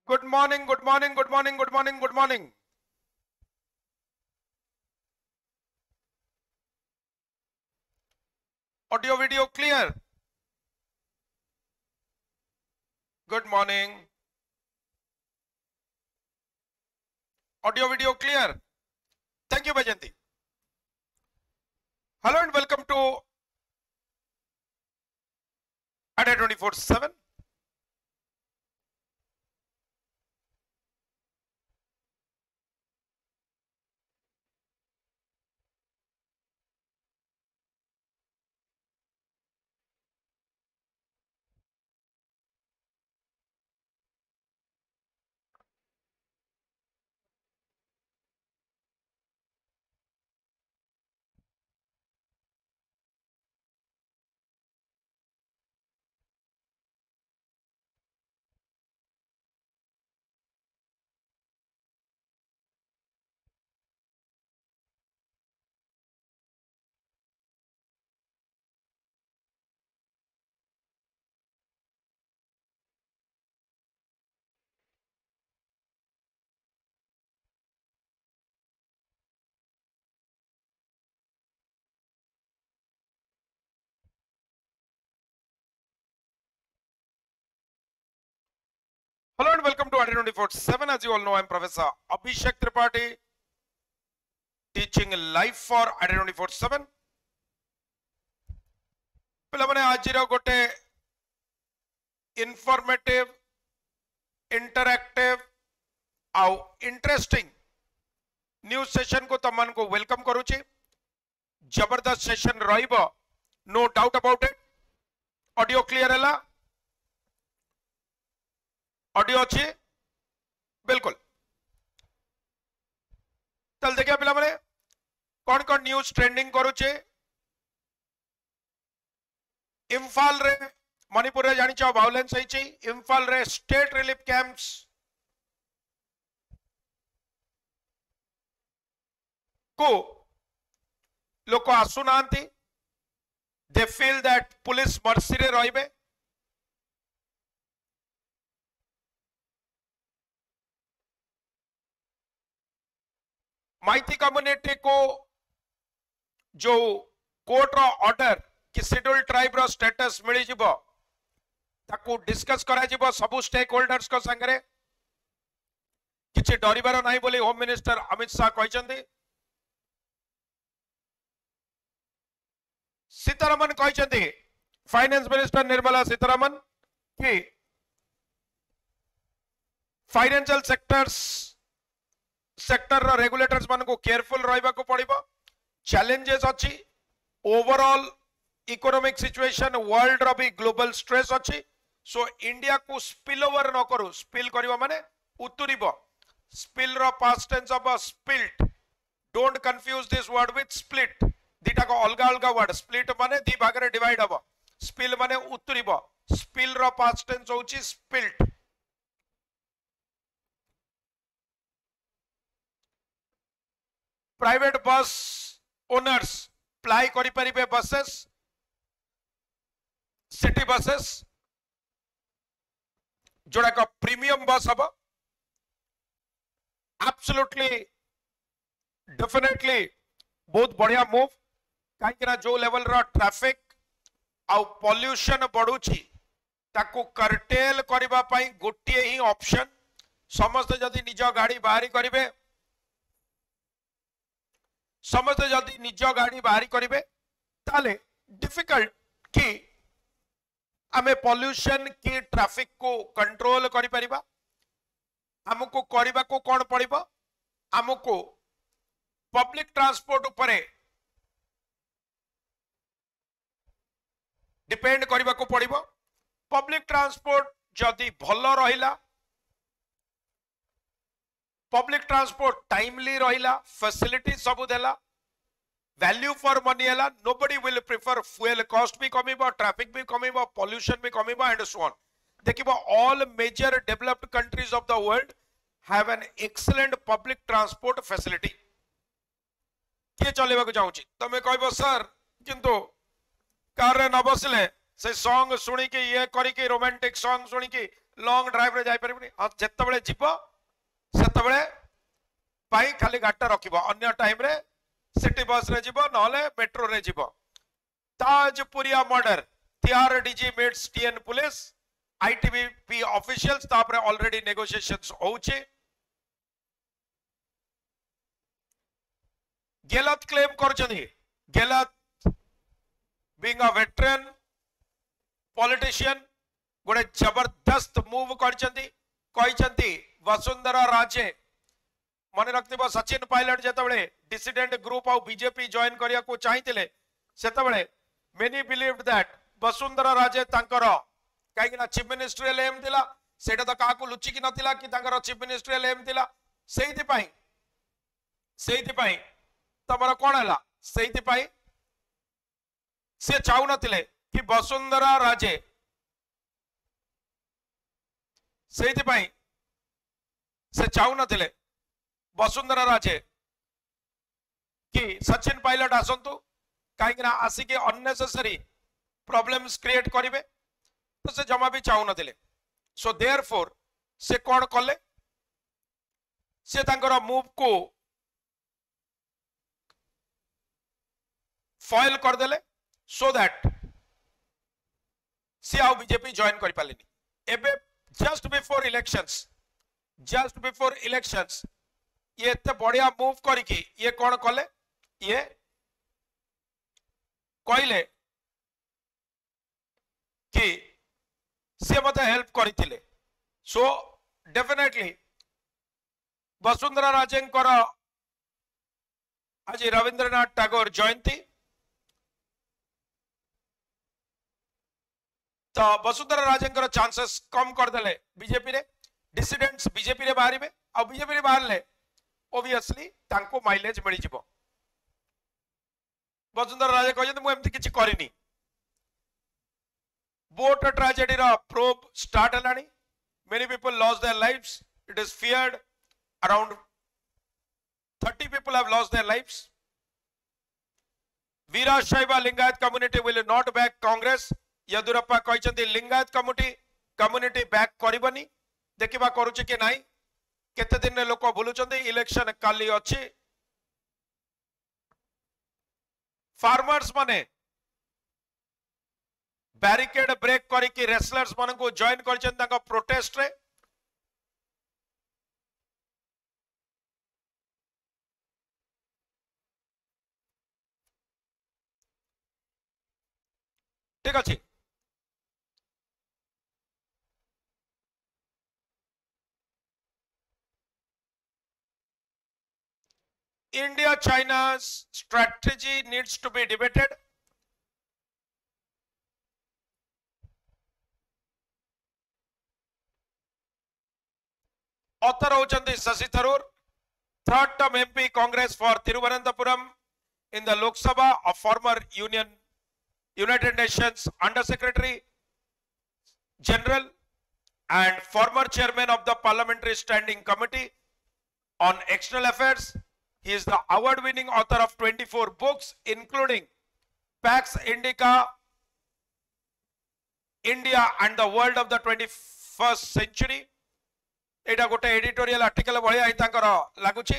Good morning, good morning, good morning, good morning, good morning. Audio video clear. Good morning. Audio video clear. Thank you, Bajanti. Hello and welcome to Odisha 24/7. Hello and welcome to Odisha 24/7. As you all know, I am Professor Abhishek Tripathi, teaching live for Odisha 24/7. पिलामने आज गोटे informative interactive आउ interesting news session को तमन को welcome करूची। जबरदस्त session रहिबो, no doubt about it. Audio clear है? ऑडियो अच्छी बिल्कुल। चल देखिए पिला माने कौन कौन न्यूज ट्रेंडिंग करूचे। इम्फाल रे मणिपुर रे जानी चाहो वायलेंस होईची। इम्फाल रे स्टेट रिलीफ कैंप्स को लोक आसु नांती। They feel that police mercy रे रहिबे। माइती कम्युनिटी को जो कोर्ट रो ऑर्डर कि शेड्यूल्ड ट्राइब रो स्टेटस मिली जिवो ताकू डिस्कस करा जिवो सबु स्टेक होल्डर्स को संगरे। किछि डरिबार नाही बोली होम मिनिस्टर अमित शाह कहिसंती। सीतारमन कहिसंती, फाइनेंस मिनिस्टर निर्मला सीतारमन कि फाइनेंशियल सेक्टर रेगुलेटर्स मान को केयरफुल रहिबा को पड़िबो। चैलेंजेस अछि, ओवरऑल इकोनॉमिक सिचुएशन वर्ल्ड रो भी ग्लोबल स्ट्रेस अछि। सो इंडिया को स्पिल ओवर न करू। स्पिल करिबो माने उतुरिबो। स्पिल रो past tense of spilt. Don't confuse this word with split. दीटा को अलगा अलगा वर्ड। स्प्लिट माने दी भाग रे डिवाइड हबो। स्पिल माने उतुरिबो। स्पिल रो पास्ट टेंस होची spilt. Private bus owners apply करि परिबे बसेस, सिटी बसेस जोड़ा का प्रीमियम बस हबो। एब्सोल्युटली डेफिनेटली बहुत बढ़िया मूव। कहीं जो लेवल रो ट्रैफिक आउ पॉल्यूशन बढ़ुची ताकू कर्टेल करबा पई गोटिए ही ऑप्शन। समस्त जदी निज गाड़ी बाहरी करिवे, समस्त जदि निज गाड़ी बाहरी करेंगे ताले डिफिकल्ट कि आमे पॉल्यूशन की ट्रैफिक को कंट्रोल करि परिबा। हमको करबा को कोन पड़िबो? हमको पब्लिक ट्रांसपोर्ट उपरे डिपेंड करबा को पड़िबो। पब्लिक ट्रांसपोर्ट जदि भलो रहिला, पब्लिक ट्रांसपोर्ट टाइमली रहिला, फैसिलिटी सब देला, वैल्यू फॉर मनी हैला, nobody will prefer. Fuel cost भी कमिबो, ट्रैफिक भी कमिबो, पॉल्यूशन भी कमिबो एंड सो ऑन। देखिबो all major developed countries of the world have an excellent public transport facility. के चलेबा को चाहूची तमे कहबो सर किंतु कार रे न बसले से सॉन्ग सुनी के ये करी के रोमांटिक सॉन्ग सुनी के लॉन्ग ड्राइव रे जाई परबनी जत्ते बेले जीवो सेते बेले पाई खाली गाटा रखिबो अन्य टाइम रे सिटी बस रे जीवो नहले मेट्रो रे जीवो Tajpuriya murder Tihar DG meets TN police ITBP officials तापरे ऑलरेडी नेगोशिएशंस होउची गेलत क्लेम करछनी गेलत बीइंग अ वेटरन पॉलिटिशियन गोटे जबरदस्त मूव करछंती कहिसंती वसुंधरा राजे मन रखिबो सचिन पायलट जेतबेले dissident group of BJP join करिया को चाहितिले सेतबेले many believed that Vasundhara Raje तांकर काईना चीफ मिनिस्ट्रियल एम थिला सेटा तो काकू लुचि कि नथिला कि तांकर चीफ मिनिस्ट्रियल एम थिला सेइथि पई तमरा कोन हला सेइथि पई से चाहू नथिले कि वसुंधरा राजे सेइथि पई से चाहू नथिले वसुंधरा राजे कि सचिन पायलट आसंतु कहीं आसिक अननेसेसरी प्रॉब्लम्स क्रिएट करेंगे तो से जमा भी चाहू नथिले सो देयरफॉर से कौन कले से तांकर मूव को फॉइल करदेले सो दैट सी आउ बीजेपी जॉइन कर पालेनी एबे जस्ट बिफोर इलेक्शंस ये इतने बढ़िया मूव करके ये कौन कले ये कहले कि से मत हेल्प करथिले सो डेफिनेटली वसुंधरा राजे आज रविंद्रनाथ टैगोर जयंती तो वसुंधरा राजे चांसेस कम करदेले बीजेपी रे डिसिडेंट्स बीजेपी रे बाहर आ बीजेपी रे बाहर ले ओबियसली तांको माइलेज मिल जिवो वसुंधरा राजे कहते मु एमती किछि करिनी बोट ट्रेजेडी रा प्रोब स्टार्ट हलानी many people lost their lives it is feared around 30 people have lost their lives Veerashaiva Lingayat community will not back Congress Yeddyurappa कहते लिंगायत कम्युनिटी बैक करबनी देखिबा करूची कि नाही केते दिन लोक भूलुचंदी इलेक्शन काली अछि फार्मर्स माने बैरिकेड ब्रेक करिकि रेसलर्स मन को जॉइन करछन ताका प्रोटेस्ट रे ठीक अछि India China's strategy needs to be debated. Author होचंदी Shashi Tharoor, third term MP Congress for Thiruvananthapuram in the Lok Sabha, a former United Nations Under Secretary General and former chairman of the Parliamentary Standing Committee on External Affairs. He is the award-winning author of 24 books, including Pax Indica, India and the World of the 21st Century. एटा गोटे editorial article बढ़िया ही तांकर लागुची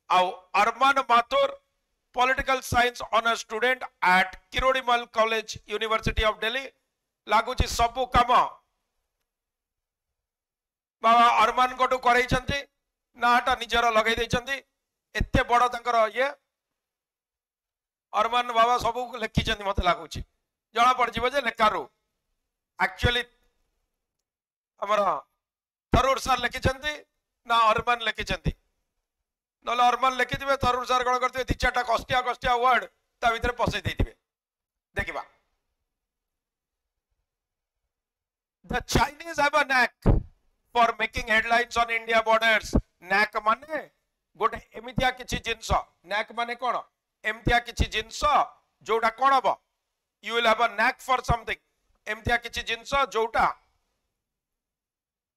आउ Arman Mathur political science honour student at Kirorimal college university of Delhi लागुची सबु काम बाबा अरमान गोटू करैछंती नाटा निजर लगै दैछंती एते बड़ तांकर ये अरमान बाबा सबु लिखिछंती मते लागुची जणा पड़ जिवो जे लेखारू एक्चुअली हमरा थरूर सर लिखिछंती ना अरमान लिखिछंती नले अरमान लिखिथिबे थरूर सर कोन करथिबे दि चारटा कष्टिया वर्ड ता भीतर पसै दैथिबे देखिबा The Chinese have a knack for making headlines on India borders. Knack माने गोटे एमितिया किछि जिंस knack माने कोन एमितिया किछि जिंस जोटा कोन हबो you will have a knack for something एमितिया किछि जिंस जोटा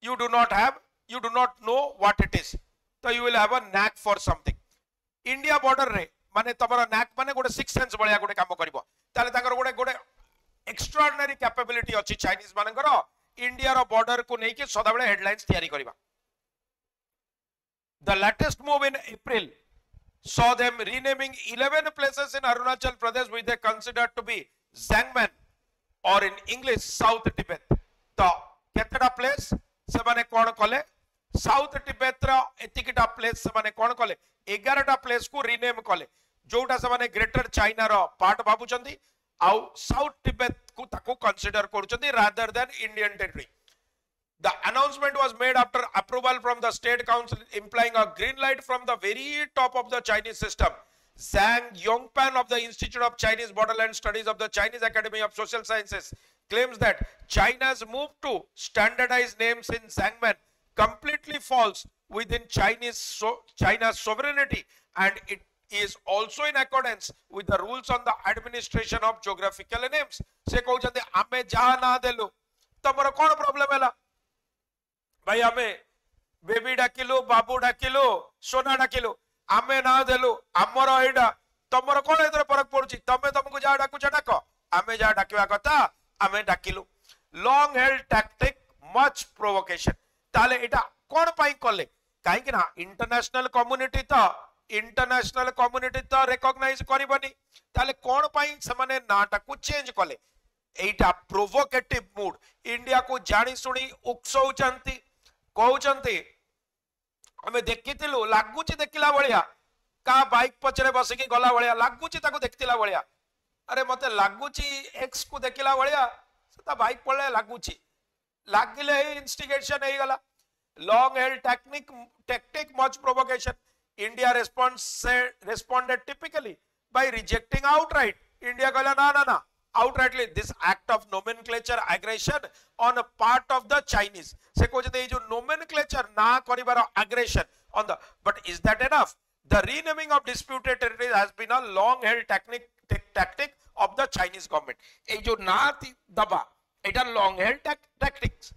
you do not have, you do not know what it is, so you will have a knack for something. India border रे माने तमरा knack माने गोटे सिक्स सेंस बळिया गोटे काम करबो ताले ताकर गोटे एक्स्ट्राऑर्डिनरी कैपेबिलिटी अछि चाइनीज मानकर इंडिया रो बॉर्डर को नहीं कि सदा बेले हेडलाइंस तैयारी करबा. The latest move in April saw them renaming 11 places in Arunachal Pradesh which they considered to be Zangman or in English South Tibet. तो केतटा प्लेस से माने कौन कले साउथ तिब्बत रा एतिकिटा प्लेस से माने कौन कले 11टा प्लेस को रीनेम कले जोटा से माने ग्रेटर चाइना रो पार्ट भाबुचंदी आउ साउथ तिब्बत को ताको कंसीडर करूचंदी rather than Indian territory. The announcement was made after approval from the State Council, implying a green light from the very top of the Chinese system. Zhang Yongpan of the Institute of Chinese Borderland Studies of the Chinese Academy of Social Sciences claims that China's move to standardize names in Zhangman completely falls within China's sovereignty, and it is also in accordance with the rules on the administration of geographical names. Se कहउछन्ते आमे जहा ना देलु तमरो कोन problem हैला भाई आमे baby डाकिलु बाबू डाकिलु सोना डाकिलु आमे ना देलु हमर एडा तमरो कोन एतरे फरक पड़ुची तमे तुमको जा डाकुछ डाको आमे जा डाकिवा कथा आमे डाकिलु. Long held tactic much provocation ताले एटा कोन पाई कले काहे कि ना इंटरनेशनल कम्युनिटी तो रिकॉग्नाइज करबनी ताले कोन पाई समने नाटा को चेंज कले एटा प्रोवोकेटिव मूड इंडिया को जानी सुनी उक्सौचंती कहउचंती हमें देखिथिलु लागुची देखिला बळिया का बाइक पछरे बसिकी गला बळिया लागुची ताको देखतिला बळिया अरे मते लागुची एक्स को देखिला बळिया सता बाइक पळे लागुची लागिले इंस्टिगेशन हे गला. Long held tactic much provocation. India responded typically by rejecting outright. India कहला ना outrightly this act of nomenclature aggression on a part of the Chinese. से कहते जो nomenclature ना करिबार aggression on the, but is that enough? The renaming of disputed territories has been a long held tactic of the Chinese government. ए जो ना दबा एटा long held tactics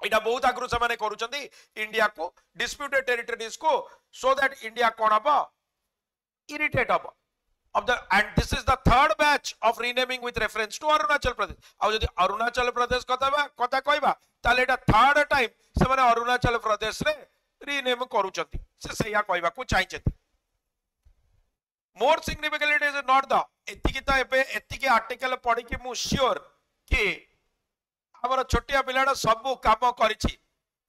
एटा बहुत आगु से माने करूचंदी इंडिया को डिस्प्यूटेड टेरिटरीज को सो दैट इंडिया कोन हबो इरिटेट हबो of the, and this is the third batch of renaming with reference to Arunachal Pradesh. आउ जदि अरुणाचल प्रदेश कथा कहबा ताले एटा थर्ड टाइम से माने अरुणाचल प्रदेश रे रीनेम करूचंती से सैया कहबा को चाहिचंती. More significant it is not the एतिकी त एबे एतिकी आर्टिकल पढी कि मु श्योर कि हमर छोटिया पिलाडा सब काम करिछि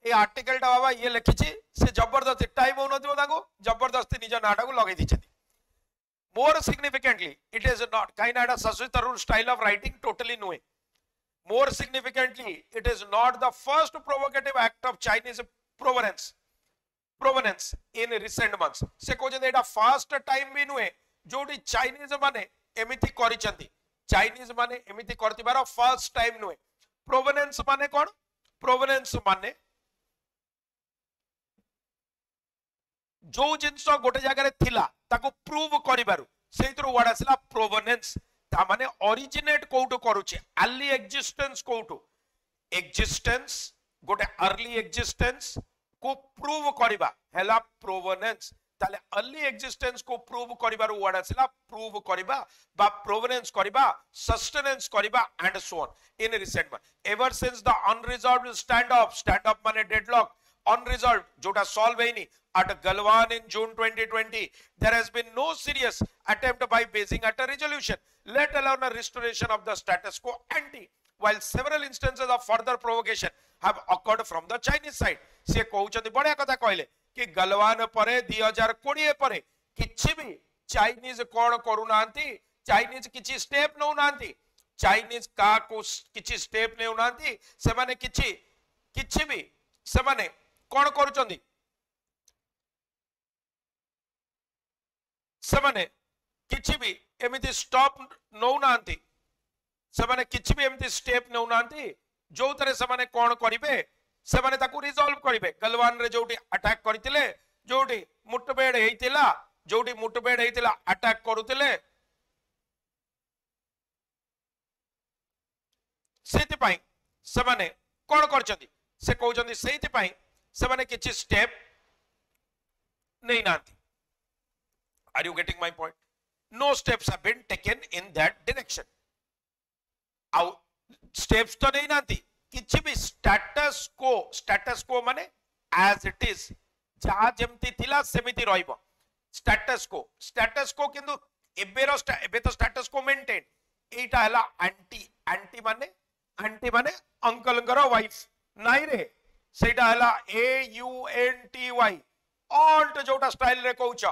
ए आर्टिकल टा बाबा ये लिखिछि से जबरदस्ती टाइम हो नथिबो ताको जबरदस्ती निज नाटा को लगै दिछथि. More significantly, it is not kind of Saswi Tarun style of writing totally new. More significantly, it is not the first provocative act of Chinese provenance in recent months. Se कहते एटा first time भी नुहे जोडी Chinese माने एमिति करिसंती Chinese माने एमिति करतिबार first time नुहे. Provenance माने कोन? Provenance माने जो जिंस गोटे जगह थिला ताको प्रूव करिबारु सेइतरो वर्ड आसला प्रोवेनेंस ता माने ओरिजिनेट कोउटो करूची अर्ली एक्जिस्टेंस कोउटो एक्जिस्टेंस गोटे अर्ली एक्जिस्टेंस को प्रूव करिबा हैला प्रोवेनेंस ताले अर्ली एक्जिस्टेंस को प्रूव करिबारु वर्ड आसला प्रूव करिबा बा प्रोवेनेंस करिबा सस्टेनेंस करिबा and so on. In recent ever since the unresolved stand up माने deadlock unresolved jota solve heini at Galwan in June 2020 there has been no serious attempt by Beijing at a resolution, let alone a restoration of the status quo ante, while several instances of further provocation have occurred from the Chinese side. से कहउचंदी बढिया कथा कहले कि गलवान परे 2020 परे किछि भी Chinese कोन करू नांती चाइनीज किछि स्टेप नउ नांती चाइनीज का को किछि स्टेप नेउ नांती से माने किछि भी से माने कौन करूचंदी सेमाने किछि भी एमिति स्टॉप नौ नांती सेमाने किछि भी एमिति स्टेप नौ नांती जो तरे सेमाने कौन करिवे सेमाने ताकू रिजॉल्व करिवे. गलवान रे जोटी अटैक करथिले जोटी मुठभेड़ हेइतिला अटैक करूथिले सेति पई सेमाने कौन करचंदी से कहउचंदी सेति पई सेमाने किछि स्टेप नहीं नांती. Are you getting my point? No steps have been taken in that direction. Out steps तो नहीं नांती किछि भी स्टेटस को माने एज इट इज जहा जेमती थिला सेमिति रहइबो स्टेटस को किंतु एबे तो स्टेटस को मेंटेन एटा हला आंटी माने अंकलंगर वाइफ नाइ रे सेटा हला AUNTY ऑन्ट जोटा स्टाइल रे कहउछ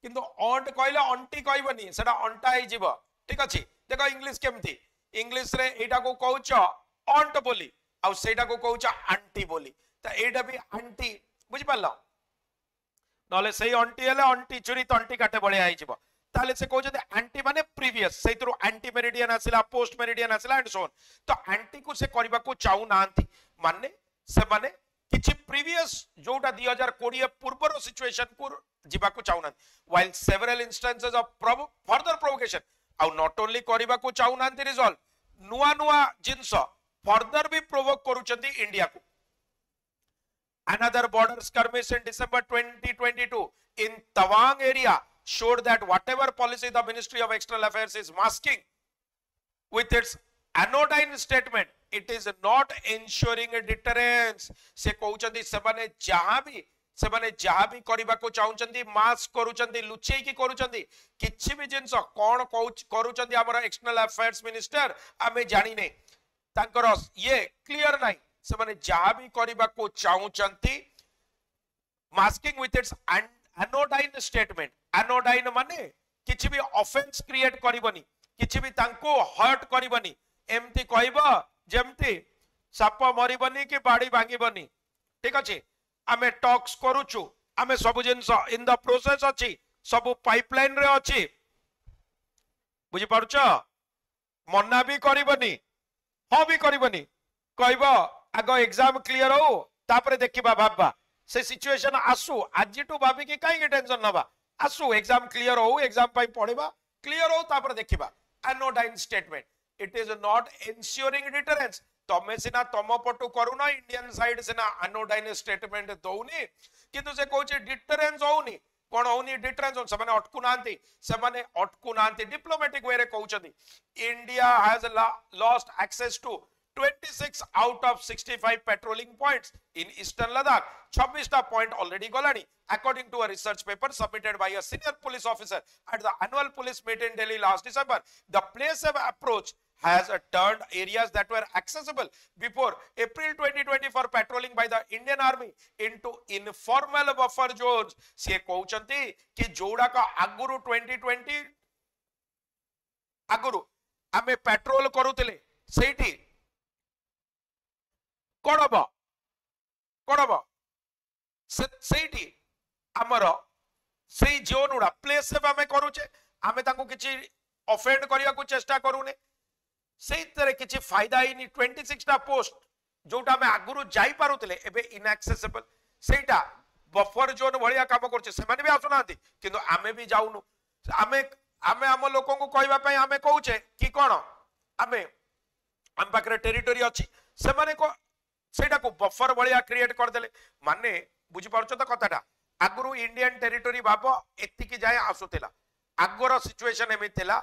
किंतु ऑन्ट कहले अंटी कहबनी सेटा अंटा हे जीव ठीक अछि देखो इंग्लिश केमती इंग्लिश रे एटा को कहउछ ऑन्ट बोली आ सेटा को कहउछ आंटी बोली त एटा भी आंटी बुझि पालो नले सही अंटी हले अंटी चुरी तंटी काटे बळिया हे जीव ताले से कहउछ आंटी माने प्रीवियस सेतरो एंटी मेरिडियन आसिला पोस्ट मेरिडियन आसिला एंड सो ऑन तो आंटी को से करबा को चाउ नांती माने से माने किछि प्रीवियस जोटा 2020 पूर्वर सिचुएशन को जीवा को चाउ नांती while several instances of further provocation आउ नॉट ओनली करबा को चाउ नांती रिजॉल्व नुआ जिंस फर्दर भी प्रोवोक करूचंती इंडिया को another border skirmish in December 2022 in Tawang area showed that whatever policy the Ministry of External Affairs is masking with its anodyne statement, it is not ensuring a deterrence. से कहउचंती सेमाने जहां भी करबा को चाहुचंती mask करूचंती लुचेई की करूचंती किछि भी जिंस कोन करूचंती हमर एक्सटर्नल अफेयर्स मिनिस्टर आमे जानि नै तांकर ये क्लियर नै सेमाने जहां भी करबा को चाहुचंती masking with its anodyne statement anodyne माने किछि भी ऑफेंस क्रिएट करिवनी किछि भी तांको हर्ट करिवनी एमती कहबो जेमती साप मरिबनी कि बाड़ी भांगिबनी ठीक अछि आमे टॉक्स करूछु आमे सब जिंस इन द प्रोसेस अछि सब पाइपलाइन रे अछि बुझि पारुछ मन्ना भी करिवनी हो भी करिवनी कहबो आगो एग्जाम क्लियर हो तापरे देखिबा भाबा से सिचुएशन आसु आजिटू भाबी कि काई टेंशन नबा आसु एग्जाम क्लियर हो एग्जाम पाई पढिबा क्लियर हो तापरे देखिबा anodyne statement it is not ensuring deterrence तमे सिना तम पटु करूना इंडियन साइड सिना एनोडाइन स्टेटमेंट दउनी किंतु से कहूची डिटरेंस होउनी कोन होउनी डिटरेंस समाने अटकु नांती डिप्लोमेटिक वे रे कहउचंदी India has lost access to 26 out of 65 patrolling points in eastern Ladakh. 26 ta point already golani according to a research paper submitted by a senior police officer at the annual police meet in Delhi last December. The place-safe approach has turned areas that were accessible before April 2020 for patrolling by the Indian Army into informal buffer zones. Se कहउचंती कि जोड़ा का आगुरु 2020 आगुरु आमे petrol करूतिले सेठी कोडब सेठी हमर सेई zone उडा place से आमे करूचे आमे ताको किछि ऑफेंड करिया को चेष्टा करूने सेई तरे किछि फायदा हिनी 26 टा पोस्ट जोटा आमे आगुरु जाई पारुतले एबे इनएक्सेसिबल सेटा बफर जोन भलिया काम करचे से माने भी आसुनांती किंतु आमे भी जाउनु आमे हम लोगों को कहबा पई आमे कहूचे कि कोन आमे हम पाकरे टेरिटरी अछि से माने को सेटा को बफर भलिया क्रिएट कर देले माने बुझि पारछो त कथाटा आगुरु इंडियन टेरिटरी बाबो एतिकी जाय आसुतेला आगोर सिचुएशन एमि थिला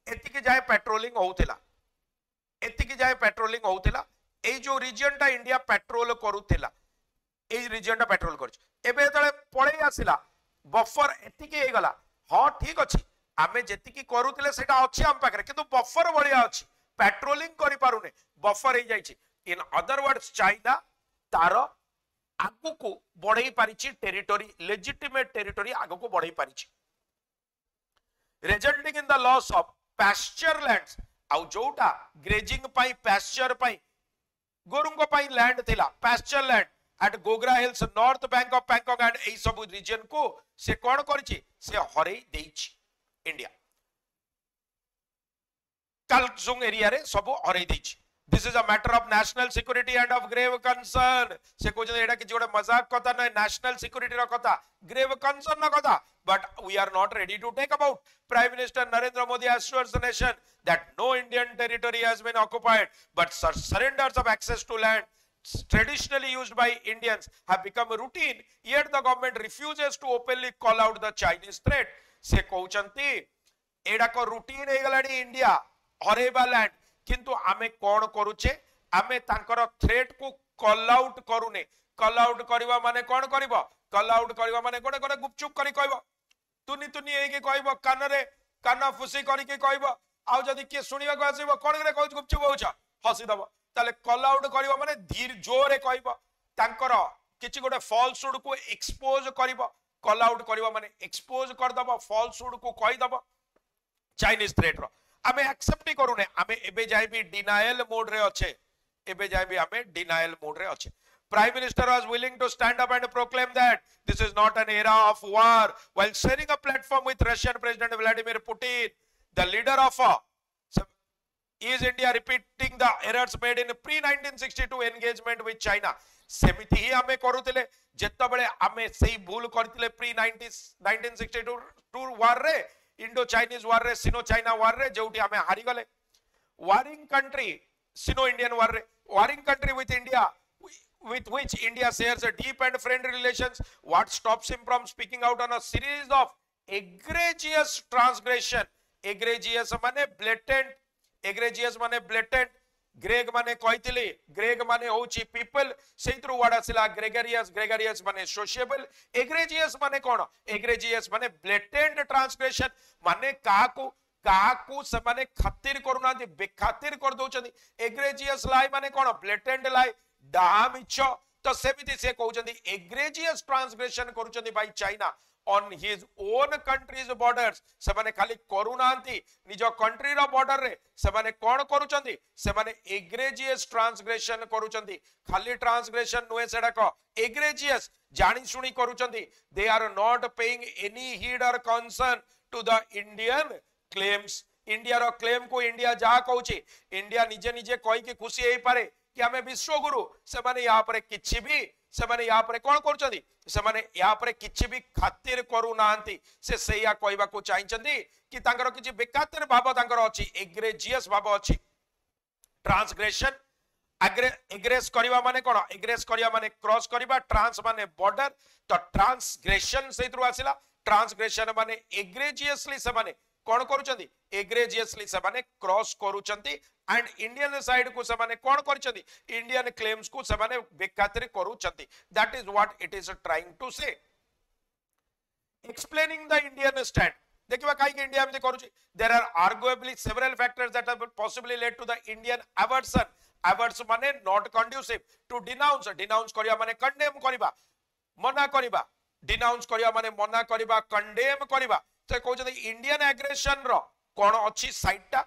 एतिकी जाय पेट्रोलिंग होउतेला ए जो रीजन टा इंडिया पेट्रोल करूतेला ए रीजन टा पेट्रोल करछ एबे तळे पळे आसिला बफर एतिकी हे गला हां ठीक अछि आमे जेतिकी करूतेले सेटा अछि हम पाकरे किंतु बफर भलिया अछि पेट्रोलिंग करि पारुने बफर हे जायछि इन अदर वर्ड्स चाइना तार आगु को बढ़ई पारिछि टेरिटरी लेजिटिमेट टेरिटरी आगु को बढ़ई पारिछि resulting in the loss of pasture lands आउ जोटा ग्रेजिंग पाई पास्चर पाई गोरुंगो पाई लैंड थिला pasture land at Gogra hills north bank of Pangong and एई सब रीजन को से कोन करिछि से हरई देइछि इंडिया कालजुंग एरिया रे सब हरई देइछि This is a matter of national security and of grave concern. से कोइ एडा कि जोडे मजाक कथा नै national security रो कथा grave concern रो कथा but we are not ready to take about. Prime Minister Narendra Modi assures the nation that no Indian territory has been occupied but surrenders of access to land traditionally used by Indians have become routine, yet the government refuses to openly call out the Chinese threat. से कहउचंती एडा को routine हे गलाडी India हरेबा land किंतु आमे कोन करूचे आमे तांकर threat को call out करूने call out करबा माने कोन करबो कॉल आउट करबा माने गोटे गोटे गुपचुप करी कहबो तुनी तुनी एके कहबो कान रे कान फुसी करी के कहबो आउ जदी के सुनिबा को आसीबो कोन रे कहू गुपचुप होउछ हसी दबो ताले कॉल आउट करबा माने धीर जोरे कहबो तांकर किछि गोटे फॉल्सहुड को एक्सपोज करबो कॉल आउट करबा माने एक्सपोज कर दबो फॉल्सहुड को कहि दबो चाइनीज थ्रेट रो आमे एक्सेप्ट ही करूने आमे एबे जाय भी डिनायल मोड रे अच्छे एबे जाय भी आमे डिनायल मोड रे अच्छे Prime Minister was willing to stand up and proclaim that this is not an era of war while sharing a platform with Russian President Vladimir Putin. The leader of is India repeating the errors made in pre-1962 engagement with China. सेमिति ही आमे करूतिले जेतबेले आमे सेही भूल करतिले pre 1962 वार रे Indo Chinese वार रे सिनो China war रे जोटी आमे हारी गले वारिंग कंट्री सिनो इंडियन वार रे warring country with India with which India shares a deep and friendly relations. What stops him from speaking out on a series of egregious transgression? Egregious माने blatant, egregious माने blatant, Greg माने कहतिले Greg माने होची people सेइत्रु word आसिला gregarious gregarious माने sociable एग्रेजियस माने कोन एग्रेजियस माने blatant transgression माने काकू से माने खातिर करूना बेखातिर कर दउचंदी एग्रेजियस लाई माने कोन ब्लेटेंट लाई डामिच तो सेमिति से कहउचंदी एग्रेजियस ट्रांसग्रेशन करूचंदी by China on his own country's borders से माने खाली करूनांती निजो कंट्री रो बॉर्डर रे से माने कोन करूचंदी से माने एग्रेजियस ट्रांसग्रेशन करूचंदी खाली ट्रांसग्रेशन नुए सेडा को एग्रेजियस जानी सुनी करूचंदी they are not paying any heed or concern to the Indian claims India रो क्लेम को इंडिया जा कहउची इंडिया निजे निजे कहि के खुशी हेई पारे कि हमें विश्वगुरु से माने यहाँ पर किछि भी से माने यहाँ पर कौन करूचंदी से माने यहाँ पर किछि भी खातिर करू नांती से सेया कहबा को चाहिचंदी कि तांकर किछि बेखातिर भाव तांकर अछि एग्रेजियस भाव अछि ट्रांसग्रेशन एग्रेस करिवा माने कोन एग्रेस करिया माने क्रॉस करिवा ट्रांस माने बॉर्डर तो ट्रांसग्रेशन सेइत्रु आसिला ट्रांसग्रेशन माने एग्रेजियसली से माने कोन करूचंदी एग्रेजियसली से माने क्रॉस करूचंदी एंड इंडियन साइड को से माने कोन करचंदी इंडियन क्लेम्स को से माने बेखातिर करूचंदी that is what it is trying to say explaining the Indian stand देखिबा काई के इंडिया में करूची there are arguably several factors that have possibly led to the Indian aversion averse माने नॉट कंड्यूसिव टू डिनाउंस करिया माने condemn करिबा मना करिबा डिनाउंस करिया माने मना करिबा कंडेम करिबा तो कहउचंदी इंडियन एग्रेशन रो कोन अछि साइडटा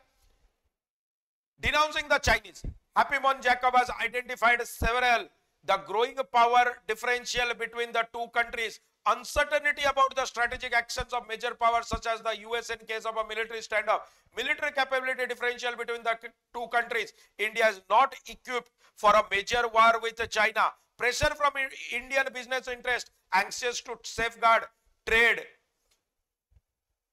denouncing the Chinese. Happy Mon Jacob has identified several the growing power differential between the two countries, uncertainty about the strategic actions of major powers such as the US in case of a military standoff, military capability differential between the two countries. India is not equipped for a major war with China. Pressure from Indian business interest, anxious to safeguard trade.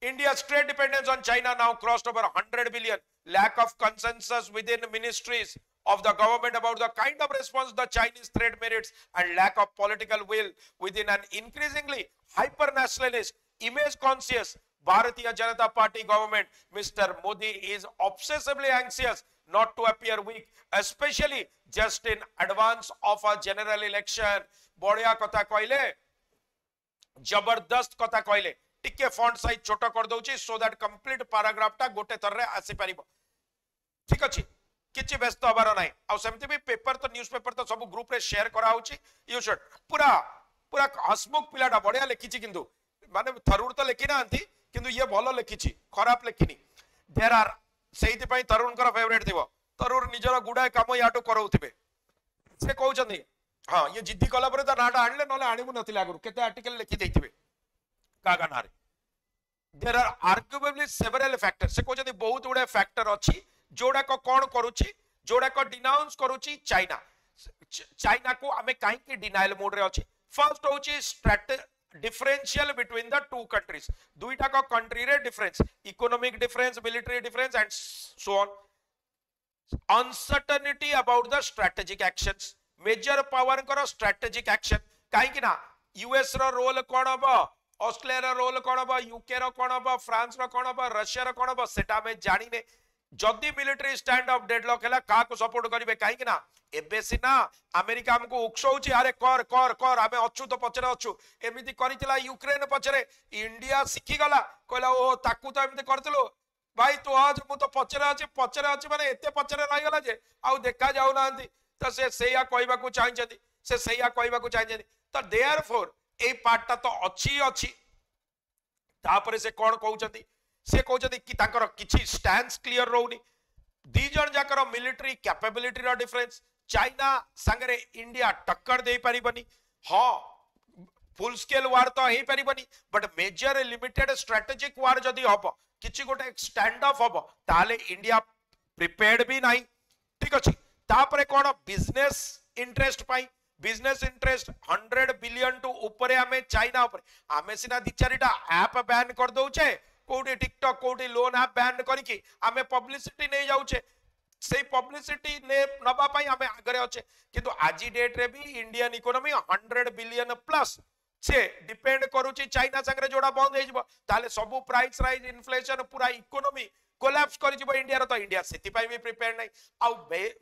India's trade dependence on China now crossed over 100 billion. Lack of consensus within ministries of the government about the kind of response the Chinese threat merits and lack of political will within an increasingly hyper-nationalist, image-conscious Bharatiya Janata Party government. Mr. Modi is obsessively anxious not to appear weak, especially just in advance of a general election. बढ़िया कथा कहले, जबरदस्त कथा कहले. टिके font size छोट कर दउची so that complete paragraph टा गोटे थर रे आसी परिबो ठीक अछि किछि व्यस्त हबार नाही आ सेमति भी पेपर तो न्यूज़ पेपर तो सब ग्रुप रे शेयर करा होची यू शुड पूरा पूरा हसमुख पिलाटा बढ़िया लिखिछि किंतु माने थरुर तो लिखि नांती किंतु ये भलो लिखिछि खराब लिखिनी देयर आर सेहिति पई तरुण कर फेवरेट थिबो तरुर निजर गुडा काम याटो करौथिबे से कहउछन्ती हां ये जिद्दी कला परे त नाटा आनले नले आनिबु नथिला गुरु केते आर्टिकल लिखि दैथिबे कागानारे there are arguably several factors से कहउछन्ती बहुत गुडा फैक्टर अछि जोडा को कोन करूछि जोडा को डिनाउंस करूछि चाइना चाइना को हमें काहे की डिनायल मोड रे अछि फर्स्ट होछि differential between the two countries दुईटा को कंट्री रे difference economic difference military difference and so on uncertainty about the strategic actions major power करो स्ट्रेटेजिक एक्शन काहे कि ना यूएस रो रोल कोन हबो ऑस्ट्रेलिया रो रोल कोन हबो यूके रो कोन हबो फ्रांस रो कोन हबो रशिया रो कोन हबो सेटा में जानिने जदि मिलिटरी स्टैंड ऑफ डेडलॉक है का को सपोर्ट करेंगे कहीं ना एबे सिना अमेरिका हमको उकसौची अरे कर कर कर आमे अच्छु तो पचरे अच्छु एमिति करितला यूक्रेन पचरे इंडिया सिखी गला कहला ओ ताकू तो एमिति करतलो भाई तो आज मु तो पचरे अछि माने एते पचरे रहि गला जे आउ देखा जाउ नांती तो से सेया कहबा को चाहिचंती से सेया कहबा को चाहिचंती तो देयरफॉर ए पार्टटा तो अच्छी अच्छी तापरे से कोन कहउचंती से कहउचंती कि ताकर किछि स्टैंस क्लियर रहउनी दी जन जाकर मिलिटरी कैपेबिलिटी रो डिफरेंस चाइना संगरे इंडिया टक्कर दे परिबनी हां फुल स्केल वार तो हे परिबनी बट मेजर लिमिटेड स्ट्रेटेजिक वार जदी हबो किछि गोटे स्टैंड ऑफ हबो ताले इंडिया प्रिपेयर्ड भी नाही ठीक अछि तापरे कोन बिजनेस इंटरेस्ट पाई बिजनेस इंटरेस्ट 100 बिलियन टू ऊपर हमें चाइना ऊपर हमें सिना दि चारिटा ऐप बैन कर दउचे कोडी टिकटॉक कोडी लोन ऐप बैन करिकि हमें पब्लिसिटी नहीं जाउचे से पब्लिसिटी ने नबा पाई हमें आगरे अच्छे किंतु आज डेट रे भी इंडियन इकोनॉमी 100 बिलियन प्लस से डिपेंड करूची चाइना संगे जोड़ा बंद हो जिवो ताले सब प्राइस राइज इन्फ्लेशन पूरा इकोनॉमी कोलैप्स कर जिवो इंडिया रो तो इंडिया सेति पाई भी प्रिपेयर नहीं आ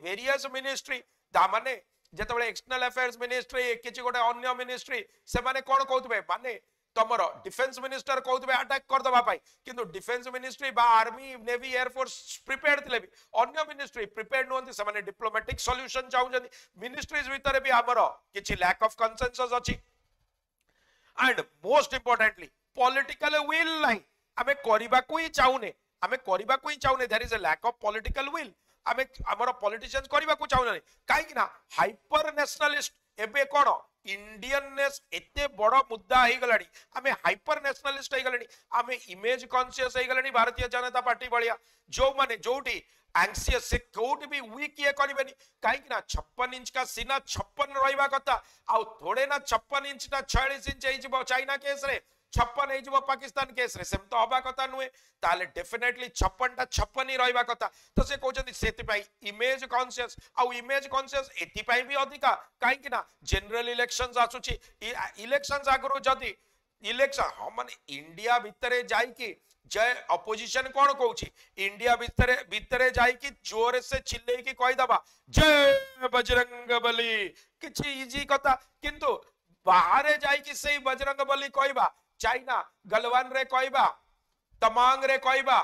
वेरियस मिनिस्ट्री दा माने जेतबे एक्सटर्नल अफेयर्स मिनिस्ट्री किछि गोटे अन्य मिनिस्ट्री से माने कोन कहउतबे माने तमरो डिफेंस मिनिस्टर कहउतबे अटैक कर दबा पाई किंतु डिफेंस मिनिस्ट्री बा army navy air force prepared थिले भी अन्य मिनिस्ट्री प्रिपेयर्ड नोंती से माने डिप्लोमेटिक सॉल्यूशन चाहउजंती मिनिस्ट्रीज भीतर भी हमरो किछि लैक ऑफ कंसेंसस अछि and most importantly political will नहीं हमें करबा को ही चाहुने there is a lack of political will हमें हमरो पॉलिटिशियंस करबा को चाहुने काहे कि ना हाइपर नेशनलिस्ट एबे कोन इंडियननेस एते बड़ मुद्दा हे गलानी हमें हाइपर नेशनलिस्ट हे गलानी हमें इमेज कॉन्शियस हे गलानी भारतीय जनता पार्टी बलिया जो माने जोटी एंग्शियस से कोड भी वीक ये करबेनी काहे कि ना 56 इंच का सीना 56 रहइबा कथा आ थोड़े ना 56 इंच ना 46 इंच हे जिवो चाइना केस रे 56 हे जिवो पाकिस्तान केस रे सेम तो हबा कथा नुए ताले डेफिनेटली 56 टा 56 ही रहइबा कथा तो से कहउचंदी सेति पाई इमेज कॉन्शियस आ इमेज कॉन्शियस एति पाई भी अधिका काहे कि ना जनरल इलेक्शंस आसुची इलेक्शंस आगरो जदी इलेक्शन हम माने इंडिया भितरे जाई कि जय अपोजिशन कौन कहूची इंडिया भितरे जाई कि जोर से चिल्ले की कहि दबा जय बजरंग बली किछि इजी कथा किंतु बाहर जाई कि सेई बजरंग बली कहबा चाइना गलवान रे कहबा तमांग रे कहबा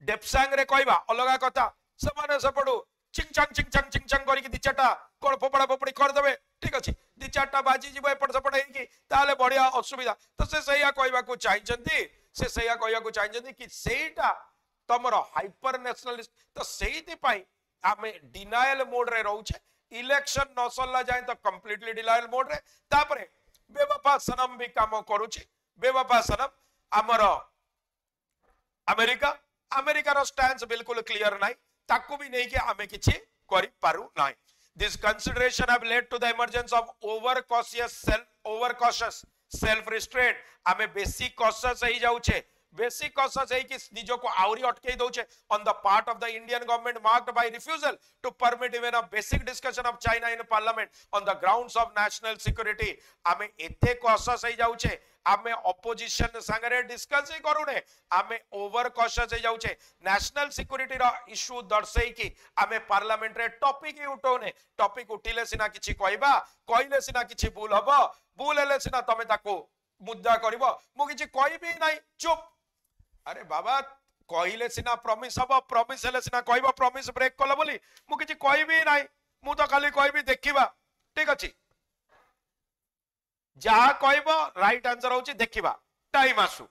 डेपसांग रे कहबा अलगा कथा समान सपडू चिंचंग करी कि दिचाटा कोन फोपड़ा फोपड़ी कर देबे ठीक अछि दिचाटा बाजी जीव एपट सपट हे कि ताले बढ़िया असुविधा तो से सहीया कहबा को चाहिचंती से सहीया कहबा को चाहिचंती कि सेटा तमरो हाइपर नेशनलिस्ट तो सेहिति पई हमें डिनायल मोड रे रहउछे इलेक्शन न सरला जाय तो कंप्लीटली डिनायल मोड रे तापरे बेवफा सनम भी काम करूची बेवफा सनम हमरो अमेरिका रो स्टैंस बिल्कुल क्लियर नाही ताकू भी नहीं कि हमें किछि करि पारु नाही this consideration have led to the emergence of overcautious self restraint हमें बेसी cautious ही जाउछे बेसी cautious है कि निजो को आउरी अटके दउछे on the part of the Indian government marked by refusal to permit even a basic discussion of China in parliament on the grounds of national security हमें एते cautious ही जाउछे हमें ऑपोजिशन संगरे डिस्कस ही करूने हमें ओवर कॉशियस हो जाउछे national security रा issue दर्शई कि हमें parliament रे topic ही उठोने topic उठिले सिना किछि कहबा कहले सिना किछि भूल हबो भूल हेले सिना तमे ताको मुद्दा करबो मु किछि कहबी नाही चुप अरे बाबा कहले सिना प्रॉमिस हबो प्रॉमिस हेले सिना कहबो प्रॉमिस ब्रेक कला बोली मु किछि कहबी नाही मु तो खाली कहबी देखिबा ठीक अछि जहा कहबो राइट आंसर होची देखिबा टाइम आसु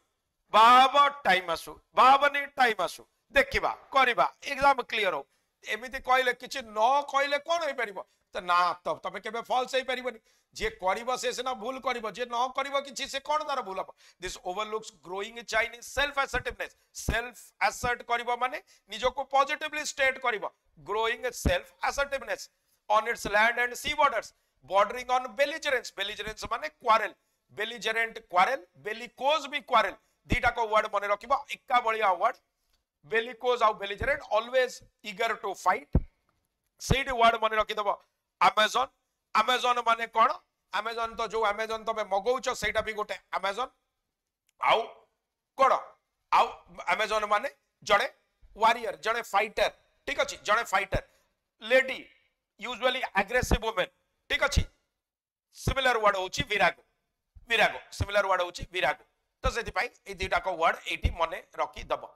बाबनी टाइम आसु देखिबा करिबा एग्जाम क्लियर हो एमिति कहले किछि न कहले कोन होई परिबो त ना तब तमे केबे फॉल्स होई परिबोनी जे करिबो से ना भूल करिबो जे न करिबो किछि से कोन तार भूल हबो this overlooks growing Chinese self assertiveness self assert करिबो माने निजो को पॉजिटिवली स्टेट करिबो growing self assertiveness on its land and sea borders bordering on belligerence माने quarrel belligerent quarrel bellicose भी quarrel दीटा को वर्ड मने रखिबो इक्का बलिया वर्ड bellicose आउ belligerent always eager to fight said word मने रखि दबो amazon माने कोन amazon तो जो amazon तमे मगौचो सेटा भी गोटे amazon आउ कोन आउ amazon माने जड़े वारियर जने फाइटर ठीक अछि जने fighter lady usually aggressive women ठीक अछि सिमिलर वर्ड होची विराग विराग सिमिलर वर्ड होची विराग तो सेति पई ए दुटा को वर्ड एटी मने रखी दबो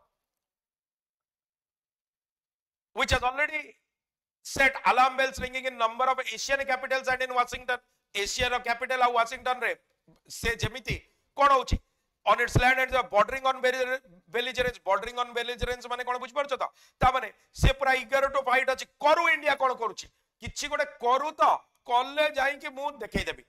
which has already set alarm bells ringing in number of Asian capitals and in Washington Asia capital of Washington रे से जेमिति कोन होची on its land and bordering on belligerents माने कोन बुझ परछ त ता माने से पूरा 11 to 5 अछि करू इंडिया कोन करूची किछि गोटे करू त कॉले जाई कि मु देखै देबी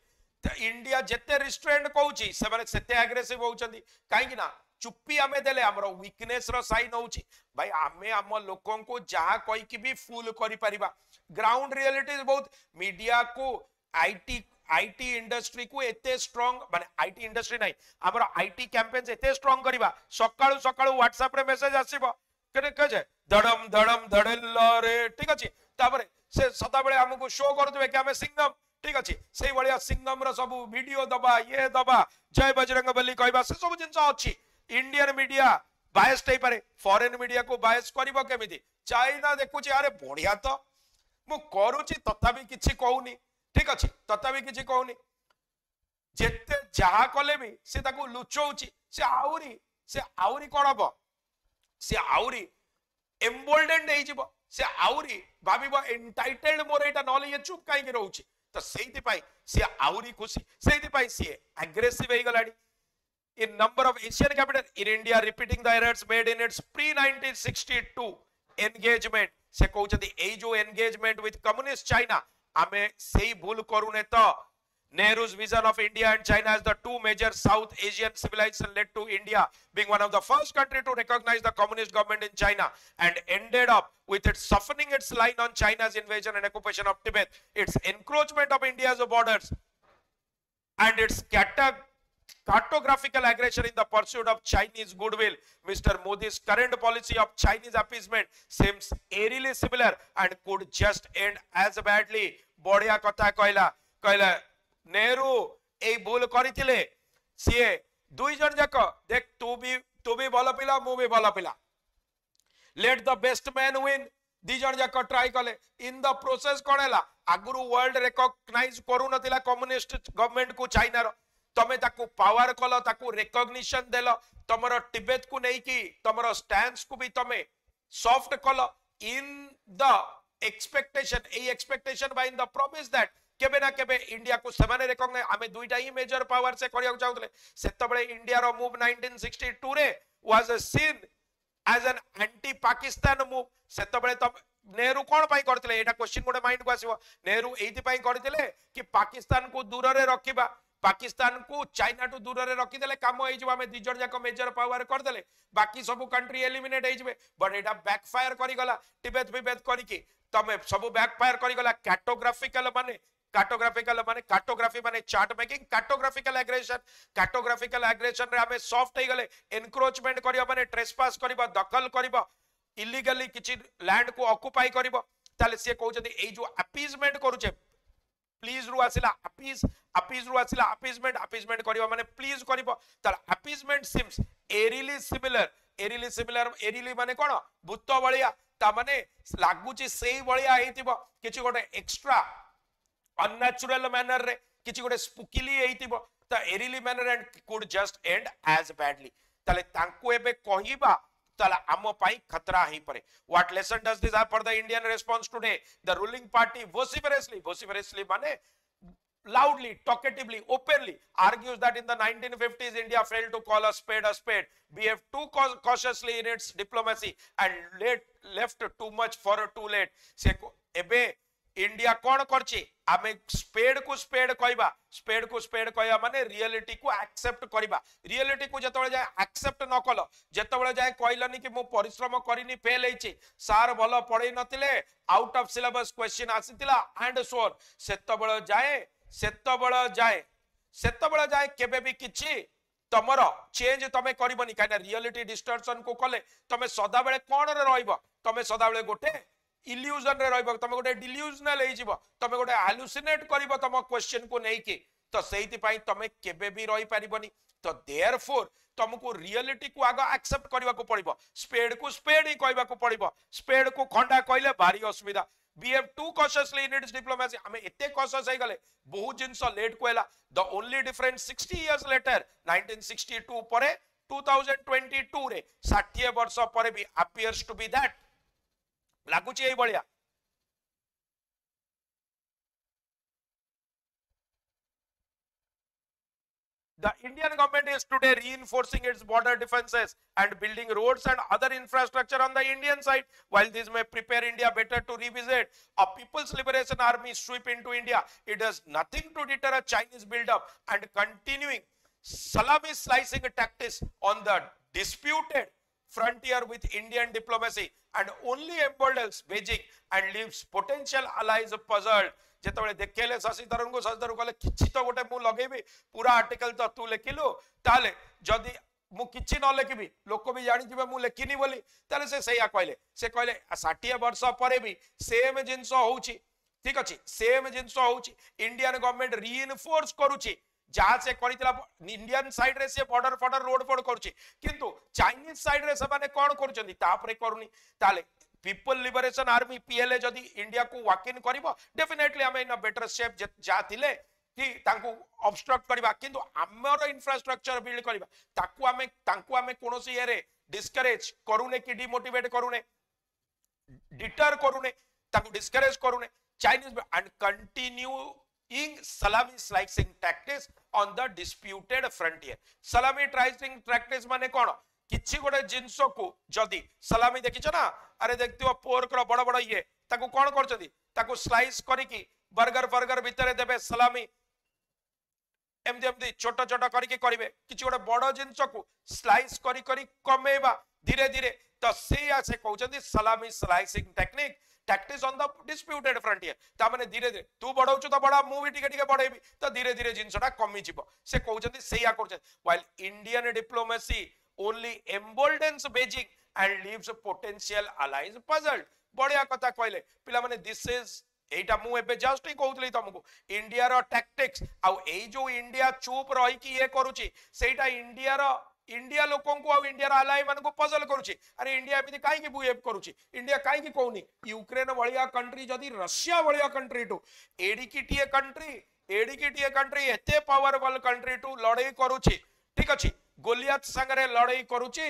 त इंडिया जते रिस्ट्रेंट कहूची से माने सेते एग्रेसिव होउचंदी काहे कि ना चुप्पी आमे देले हमरो वीकनेस रो साइन होउची भाई आमे हम लोकन को जहा कोई की भी फूल करि परिबा ग्राउंड रियलिटी बहुत मीडिया को आईटी इंडस्ट्री को एते स्ट्रांग माने आईटी इंडस्ट्री नाही हमरो आईटी कैंपेन्स एते स्ट्रांग करिबा सकाळू सकाळू व्हाट्सएप रे मेसेज आसीबो कने कजे धड़म धड़म धड़ेल रे ठीक अछि ताबरे से सदा बेले हमको शो कर देबे कि हमें सिंगम ठीक अछि सेही बलिया सिंगम रो सब वीडियो दबा ये दबा जय बजरंग बली कहबा से सब जिंस अछि इंडियन मीडिया बायस टाइप पारे फॉरेन मीडिया को बायस करिवो केमिति चाइना देखुची अरे बढ़िया तो मु करूची तथापि किछि कहूनी ठीक अछि तथापि किछि कहूनी जेते जहा कले भी से ताको लुचौची से आउरी कोन हबो से आउरी एम्बोल्डेंड हे जिवो से आउरी भाबिबो एंटाइटल्ड मोर एटा नले ये चुप काई के रहउची तो सेति पाई से आउरी खुशी सेति पाई से एग्रेसिव हे गलाडी in number of Asian capital in India repeating the errors made in its pre-1962 engagement से कहउछथि ए जो engagement with communist China आमे सेही भूल करूने तो Nehru's vision of India and China as the two major South Asian civilizations led to India being one of the first country to recognize the communist government in China and ended up with its softening its line on China's invasion and occupation of Tibet, its encroachment of India's borders and its cartographical aggression in the pursuit of Chinese goodwill. Mr. Modi's current policy of Chinese appeasement seems eerily similar and could just end as badly. बढ़िया कथा कहला नेहरू ए भूल करिथिले सिए दुई जन जाक देख तू भी भलो पिला मु भी भलो पिला let the best man win the जन जाक ट्राई कले इन द प्रोसेस कोन हैला आगुरु वर्ल्ड रिकॉग्नाइज करू नथिला कम्युनिस्ट गवर्नमेंट को चाइना रो तमे ताकू पावर कलो ताकू रिकॉग्निशन देलो तमरो तिब्बत को नहीं की तमरो स्टैंस को भी तमे सॉफ्ट कलो in the expectation a expectation by in the promise that केबे ना केबे इंडिया को सेमाने रिकॉग्नाइज आमे दुईटा ही मेजर पावर से करिया चाहतले सेतबेले इंडिया रो मूव 1962 रे was seen as an anti Pakistan move सेतबेले तब नेहरू कोन पाई करथिले एटा क्वेश्चन गोटे माइंड को आसीबो नेहरू एथि पाई करथिले कि पाकिस्तान को दूर रे रखिबा पाकिस्तान को चाइना टू दूर रे रखी देले काम होई जबा में दिजर जाक मेजर पावर कर देले बाकी सब कंट्री एलिमिनेट होई जबे बट एटा बैकफायर करी गला तिब्बत विभेद करी कि तमे सब बैकफायर करी गला कार्टोग्राफिकल माने कार्टोग्राफी माने चार्ट मेकिंग कार्टोग्राफिकल एग्रेशन रे हमें सॉफ्ट हे गले एनक्रोचमेंट करियो माने ट्रेसपास करिबो दखल करिबो इलीगली किछि लैंड को ऑक्युपाई करिबो ताले से कहउ जदी ए जो अपीजमेंट करूचे प्लीज रु आसिला अपीज रु आसिला अपीजमेंट करिबो माने प्लीज करिबो ताल अपीजमेंट सिम्स एरिली सिमिलर एरिली माने कोन भूत बलिया ता माने लागुची सेही बलिया हेतिबो किछि गोटे एक्स्ट्रा unnatural manner रे किछि गोटे स्पूकिली हेतिबो ता eerily manner and could just end as badly ताले तांको एबे कहिबा ताला आमो पाई खतरा ही परे what lesson does this have for the Indian response today the ruling party vociferously माने loudly talkatively openly argues that in the 1950s India failed to call a spade behaved too cautiously in its diplomacy and left too much for too late से एबे India कोन करछि आमे spade को spade कहबा माने reality को accept करबा reality को जतबे जाय एक्सेप्ट न कलो जतबे जाय कहलनी कि मु परिश्रम करिनी फेल हेछि सार भलो पढै नथिले आउट ऑफ सिलेबस क्वेश्चन आसीतिला एंड सो ऑन सेतबेले जाय केबे भी किछि तमरो चेंज तमे करबनी काना रियलिटी डिस्टॉर्शन को कले तमे सदा बेले कोन रे रहइबो तमे सदा बेले गोटे इल्यूजन रे रहइबो तमे गोटे डिल्यूजनल हे जिवो तमे गोटे हालुसिनेट करबो तम क्वेश्चन को नै कि तो सेहिति पई तमे केबे भी रही परिबनी तो देयरफॉर तुमको रियलिटी को आग एक्सेप्ट करबा को पड़िबो स्पेड को स्पेड ही कहबा को पड़िबो स्पेड को खंडा कहले भारी असुविधा we have too cautiously in its diplomacy हमें एते cautious है गले बहुत जिंस लेट को हैला the only difference 60 years later 1962 परे 2022 रे 60 वर्ष परे भी appears to be that लागु छी एई Ballia The Indian government is today reinforcing its border defenses and building roads and other infrastructure on the Indian side. While this may prepare India better to revisit a People's Liberation Army sweep into India, it does nothing to deter a Chinese build-up and continuing salami slicing tactics on the disputed frontier with Indian diplomacy and only emboldens Beijing and leaves potential allies puzzled. जेतबेले देखेले शशि थरूर को शशि थरूर कहले किछि तो गोटे मु लगेबी पूरा article तो तू लेखिलु ताले जदी मु किछि न लेखिबी लोक भी जानि जिबे मु लेखिनी बोली ताले से सैया कहले 60 वर्ष परे भी सेम जिंस होउची ठीक अछि सेम जिंस होउची इंडियन गवर्नमेंट रीइंफोर्स करूची जहां से करितला इंडियन साइड रे से बॉर्डर फॉर्डर रोड फोड करूची किंतु चाइनीज साइड रे से माने कोन करूचंदी तापरे करूनी ताले पीपल लिबरेशन आर्मी पीएलए जदी इंडिया को वॉक इन करिवो डेफिनेटली हम इन अ बेटर शेप जा थिले कि तांको ऑब्स्ट्रक्ट करिबा किंतु हमर इंफ्रास्ट्रक्चर बिल्ड करिबा तांको हमें कोनोसी एरे डिस्करेज करूने कि डिमोटिवेट करूने डिटर करूने तांको डिस्करेज करूने Chinese and continuing salami slicing tactics on the disputed frontier salami slicing tactics माने कोन किछि गोटे जिंस को जदी सलामी देखिछ ना अरे देखतियो पोर्क रो बड़ बड़ ये ताको कोन करछदी ताको स्लाइस करिकि बर्गर भितरे देबे सलामी एमदी एमदी छोटा छोटा करिकि करिवे किछि गोटे बड़ जिंस को स्लाइस करी करी कमेबा धीरे धीरे तो से आसे कहउछदी सलामी slicing technique tactics on the disputed frontier ता माने धीरे धीरे तू बडौछु तो बडा मु भी टिके टिके बढेबी तो धीरे धीरे जिंसटा कमी जिवो से कहउछदी सेया करछ while Indian diplomacy only emboldens Beijing and leaves potential allies puzzled बढ़िया कथा कहले पिला माने दिस इज एटा मु एबे जस्ट ही कहउतली तुमको इंडिया रो टैक्टिक्स आ एई जो इंडिया चुप रही कि ये करूची सेटा इंडिया लोकों को आ इंडिया रो अलाई मन को पजल करूची अरे इंडिया एबे काई कि बिहेव करूची इंडिया काई कि कहउनी यूक्रेन बढ़िया कंट्री जदी रशिया बढ़िया कंट्री टू एडिकिटिए कंट्री एते पावरफुल कंट्री टू लड़ाई करूची ठीक अछि गोलियत संगरे लड़ाई करूची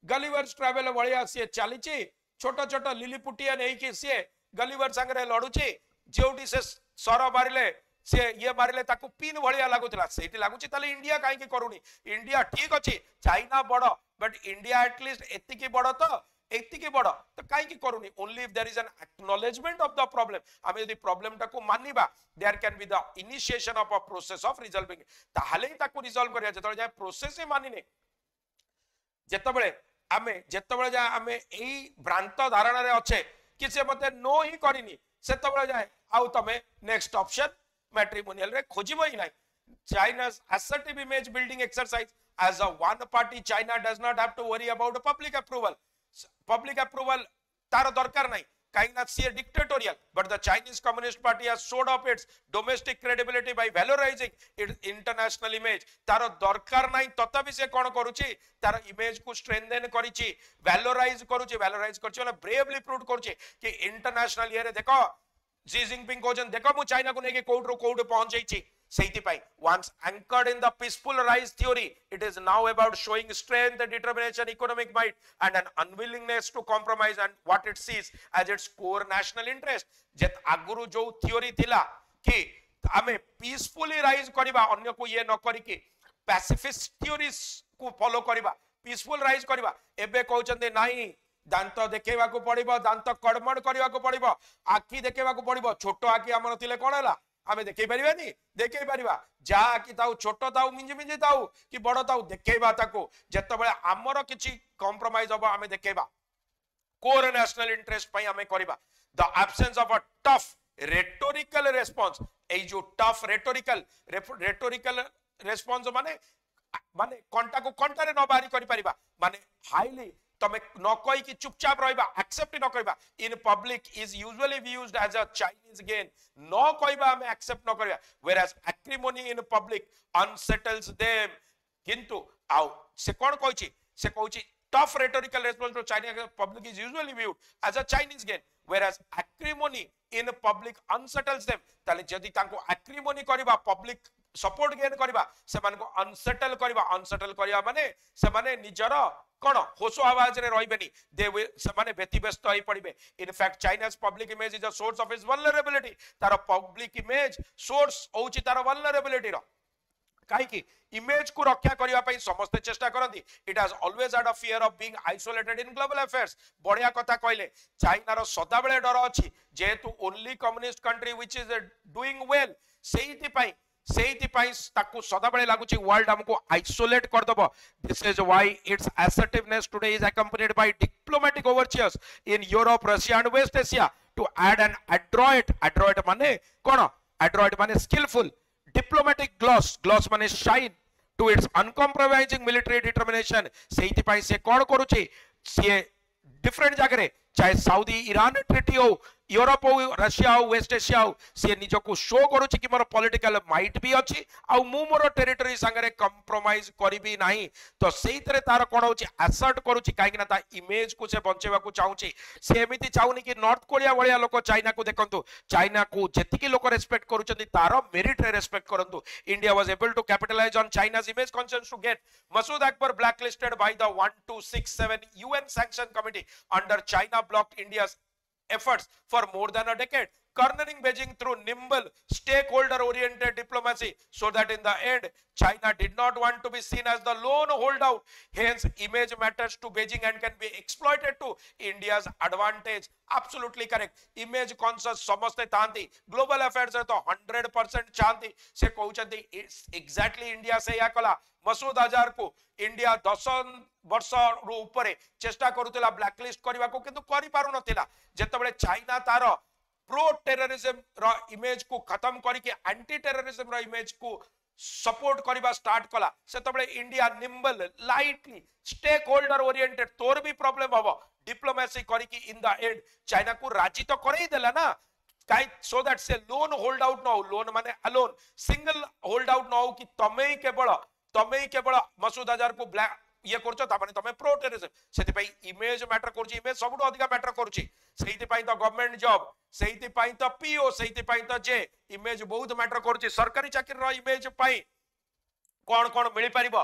गलिवर्स ट्रैवल बढ़िया सी चलीची छोटा छोटा लिलीपुटिया नहीं कि सी गलिवर संगरे लड़ुची जेउटी से सर मारिले से ये मारिले ताकू पिन बढ़िया लागुतला सेठी लागुची ताले इंडिया काई कि करूनी इंडिया ठीक अछि चाइना बड़ बट इंडिया एटलीस्ट एतिकी बड़ तो एतिकी बड़ तो काई कि करूनी only if there is an acknowledgement of the problem आमे यदि प्रॉब्लम टाको मानिबा there can be the initiation of a process of resolving ताहाले ताको रिजॉल्व करिया जतबे जाय प्रोसेस ही मानिने जेतबे जाय आमे एई भ्रांत धारणा रे अच्छे कि से मते नो ही करिनी सेतबे जाय आउ तमे नेक्स्ट ऑप्शन मैट्रिमोनियल रे खोजिबो ही नाही China's assertive image building exercise as a one party China does not have to worry about public approval तार दरकार नहीं काइना सी dictatorial but the Chinese Communist Party has showed off its domestic credibility by valorizing its international image तार दरकार नहीं तथापि से कोन करूची तार इमेज को स्ट्रेंथन करिची वैलोराइज करूची माने ब्रेवली प्रूव करूची कि इंटरनेशनल ये रे देखो जी जिनपिंग कोजन देखो मु चाइना को नेके कोड रो कोड पहुंच जाईची once anchored in the peaceful rise theory it is now about showing strength determination economic might and an unwillingness to compromise and what it sees as its core national interest jet aguru jo theory thila कि हमें peacefully rise करिबा अन्य को ये न करी कि pacifist theories को फॉलो करिबा पीसफुल राइज करिबा एबे कहउचंदे नाही दांत देखेबा को पड़िबो दांत कड़मड़ करिबा को पड़िबो आखी देखेबा को पड़िबो छोटो आखी हमर थिले कोन हला आमे देखै परिबानी देखै परिबा जा कि ताऊ छोटो ताऊ मिंजी मिंजी ताऊ कि बड़ ताऊ देखैबा ताको जेतबेले हमर किछि कॉम्प्रोमाइज होबा आमे देखैबा कोर नेशनल इंटरेस्ट पई आमे करिबा the absence of a tough rhetorical response ए जो टफ rhetorical response माने कंटा को कंटा रे न बारी करि परिबा माने हाईली तमे न कहि कि चुपचाप रहबा एक्सेप्ट न करबा in public is usually used as a Chinese gain न कहबा हमें एक्सेप्ट न करबा whereas acrimony in public unsettles them किंतु आउ से कोन कहछि से कहछि tough rhetorical response to Chinese public is usually viewed as a Chinese gain, whereas acrimony in public unsettles them. ताले जदि तांको acrimony करिबा public support gain करिबा से मान को unsettle करिबा माने से माने निजर कोन होसो आवाज रे रहिबेनी दे से माने व्यतिव्यस्त होई पड़िबे. In fact, China's public image is a source of its vulnerability. तार public image source होउची तार vulnerability रो कहीं इमेज को रक्षा करने समस्ते चेष्टा करती. It has always had a fear of being isolated in global affairs. बढ़िया कथा कहले चाइना रो सदा बेले डर अछि जेतु only communist country which is doing well सेहिति पई ताकू सदा बेले लागुची वर्ल्ड हमको आइसोलेट कर दबो. This is why it's assertiveness today is accompanied by diplomatic overtures in Europe, Russia and West Asia to add an adroit माने कोन adroit माने skillful diplomatic gloss माने shine to its uncompromising military determination. सेहिति पई से कोन करूची से different जगह चाहे Saudi Iran treaty हो यूरोप हो रशिया हो वेस्ट एशिया हो से निज को शो करूची कि मोर पॉलिटिकल माइट भी अछि आ मु मोर टेरिटरी संगे कंप्रोमाइज करबी नाही. तो सेहितरे तार कोन होची असर्ट करूची काहे कि ना ता इमेज को से बंचेबा को चाहूची. से एमिति चाहुनी कि नॉर्थ कोरिया भलिया लोक चाइना को देखंतु चाइना को जेतिकी लोक रेस्पेक्ट करूचंदी तार मेरिट रे रेस्पेक्ट करंतु. India was able to capitalise on China's image concerns to get Masood Akbar blacklisted by the 1267 UN sanction committee under China blocked India's efforts for more than a decade, cornering Beijing through nimble, stakeholder-oriented diplomacy, so that in the end, China did not want to be seen as the lone holdout. Hence, image matters to Beijing and can be exploited to India's advantage. Absolutely correct. Image conscious समझते Tanti. Global affairs है तो 100% चांती. से कहूँचंती exactly India से या कला. मसूद अजहर को India 10 वर्ष रु ऊपर चेष्टा करूतिला ब्लैकलिस्ट करबा को किंतु करि पारु नथिला. जेतबेले चाइना तार प्रो टेररिज्म रो इमेज को खत्म करके एंटी टेररिज्म रो इमेज को सपोर्ट करबा स्टार्ट कला सेतबेले India nimble lightly stake holder oriented तोर भी प्रॉब्लम हबो डिप्लोमेसी करके इन द एंड चाइना को राजी तो करई देला ना काई सो दैट से लोन होल्ड आउट न हो. लोन माने अलोन सिंगल होल्ड आउट न हो कि तमे ही केवल मसूद अजहर को ब्लैक ये करछो ता माने तमे प्रो टेररिज्म सेति पई इमेज मैटर करछि. इमेज सबुठो अधिक मैटर करछि. सेति पई तो गवर्नमेंट जॉब सेति पई तो पीओ सेति पई तो जे इमेज बहुत मैटर करछि. सरकारी चाकरी रो इमेज पई कोन मिली परिबो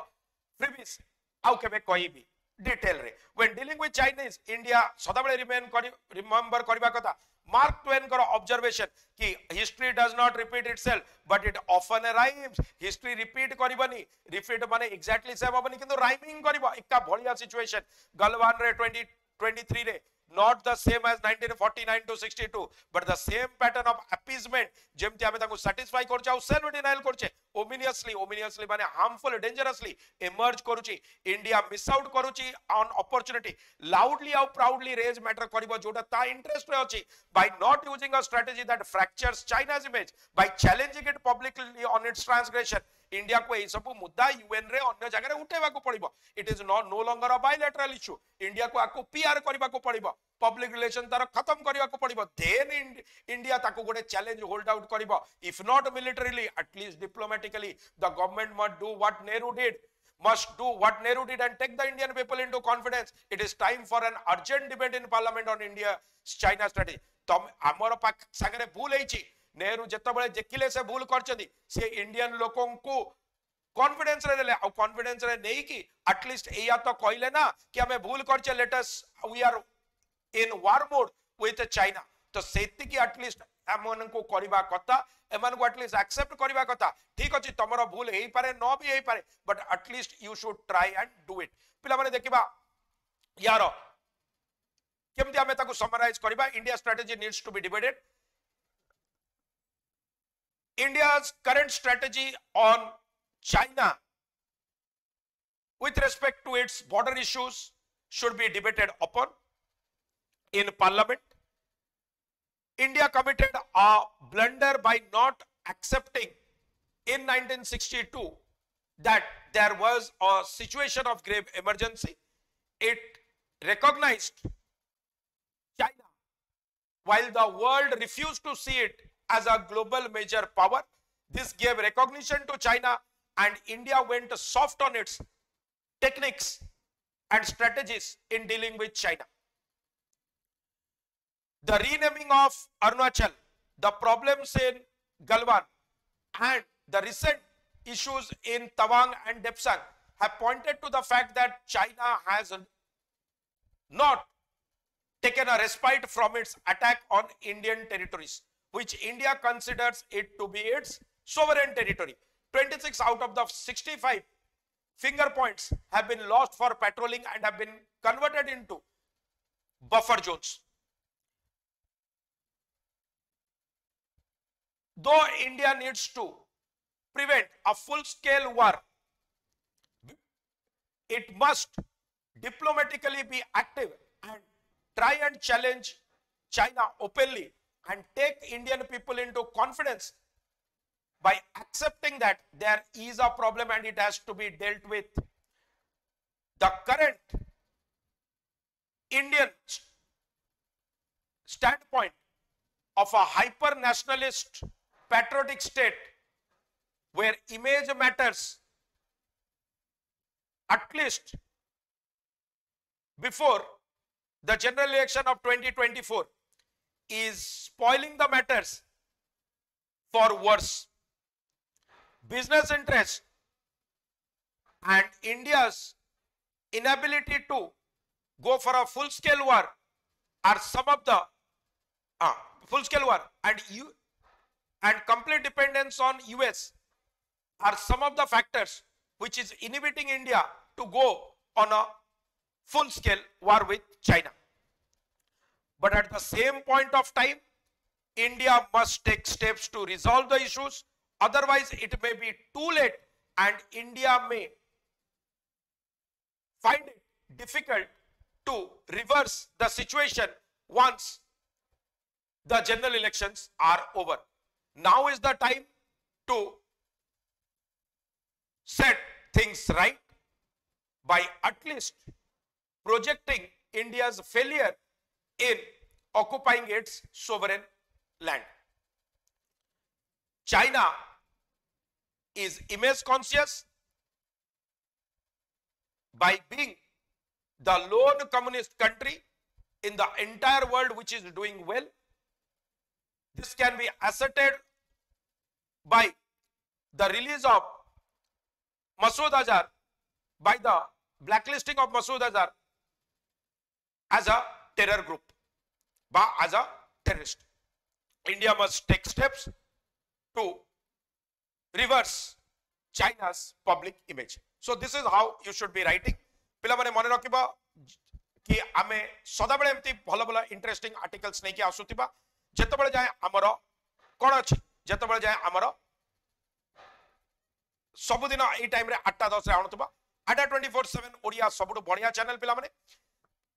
प्रीवियस आउ केबे कहिबी डिटेल रे. When dealing with Chinese India सदाबळे रिमेंबर करबा कथा. Mark Twain का observation कि history does not repeat itself but it often rhymes. History repeat करिबनी repeat माने exactly same होबनी किंतु rhyming करिबो एकका भलिया situation. गलवान रे 2023 रे not the same as 1949 to 62 but the same pattern of appeasement जेमति हमें ताको satisfy करछा और self denial करछे ominously माने harmful dangerously emerge करूची. India miss out करूची on opportunity loudly और proudly raise matter करिबो जोटा ता interest रे अछि by not using a strategy that fractures China's image by challenging it publicly on its transgression. India को सब मुद्दा यूएन रे अन्य जगह उठेबा को पड़िबो. It is no longer a bilateral issue. India को आको पीआर करबा को पड़िबो पब्लिक रिलेशन तार खत्म करबा को पड़िबो. देन इंडिया ताको गोटे चैलेंज होल्ड आउट करबो. If not militarily at least diplomatically the government must do what Nehru did and take the Indian people into confidence. It is time for an urgent debate in parliament on India's China strategy. तम हमर पाक संगे भूल हेछि. नेहरू जेतबेले देखिले से भूल करछथि से Indian लोकों को कॉन्फिडेंस रे देले आ कॉन्फिडेंस रे नै कि एटलीस्ट एया तो कहले ना कि हमें भूल करछे let us we are in war mode with China. तो सेति कि एटलीस्ट हमन को करबा कथा एमन को एटलीस्ट एक्सेप्ट करबा कथा. ठीक अछि तमरो भूल हेई पारे न भी हेई पारे but at least you should try and do it. पिला माने देखिबा यार केमति हमें ताको समराइज करबा. India strategy needs to be debated. India's current strategy on China with respect to its border issues should be debated upon in parliament. India committed a blunder by not accepting in 1962 that there was a situation of grave emergency. It recognized China, while the world refused to see it as a global major power. This gave recognition to China, and India went soft on its techniques and strategies in dealing with China. The renaming of Arunachal, the problems in Galwan, and the recent issues in Tawang and Depsang have pointed to the fact that China has not taken a respite from its attack on Indian territories, which India considers it to be its sovereign territory. 26 out of the 65 finger points have been lost for patrolling and have been converted into buffer zones. Though India needs to prevent a full-scale war, it must diplomatically be active and try and challenge China openly and take Indian people into confidence by accepting that there is a problem and it has to be dealt with. The current Indian standpoint of a hyper-nationalist patriotic state where image matters, at least before the general election of 2024, is spoiling the matters for worse. Business interests and India's inability to go for a full-scale war are some of the full-scale war and complete dependence on US are some of the factors which is inhibiting India to go on a full-scale war with China. But at the same point of time, India must take steps to resolve the issues. Otherwise, it may be too late and India may find it difficult to reverse the situation once the general elections are over. Now is the time to set things right by at least projecting India's failure in occupying its sovereign land. China is image conscious by being the lone communist country in the entire world which is doing well. This can be ascertained by the release of Masood Azhar, by the blacklisting of Masood Azhar as a terror group, as a terrorist. India must take steps to reverse China's public image. So this is how you should be writing. पिला माने मन रखिबा कि आमे सदाबेले एमती भलो भलो interesting articles नै कि आसुतिबा जेतबेले जाय हमर कोन अछि जेतबेले जाय हमर सबुदिन एई टाइम रे 8:10 रे आणुतबा 24/7 ओडिया सबुडु बढ़िया चैनल पिला माने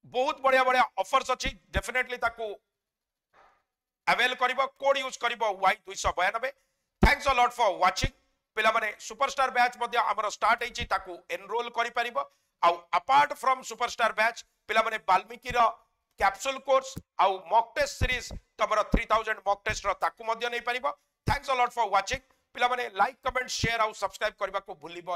बहुत बढ़िया बढ़िया ऑफर्स अछि डेफिनेटली ताको अवेल करिबो कोड यूज करिबो Y292. Thanks a lot for watching. पिला माने सुपरस्टार बैच मध्ये हमर स्टार्ट हेछि ताको एनरोल करि परिबो. आउ अपार्ट फ्रॉम सुपरस्टार बैच पिला माने वाल्मीकि रो कैप्सूल कोर्स आउ मॉक टेस्ट सीरीज तमरो 3000 मॉक टेस्ट रो ताको मध्ये नै परिबो. Thanks a lot for watching. पिला माने लाइक कमेंट शेयर आउ सब्सक्राइब करबा को भूलिबो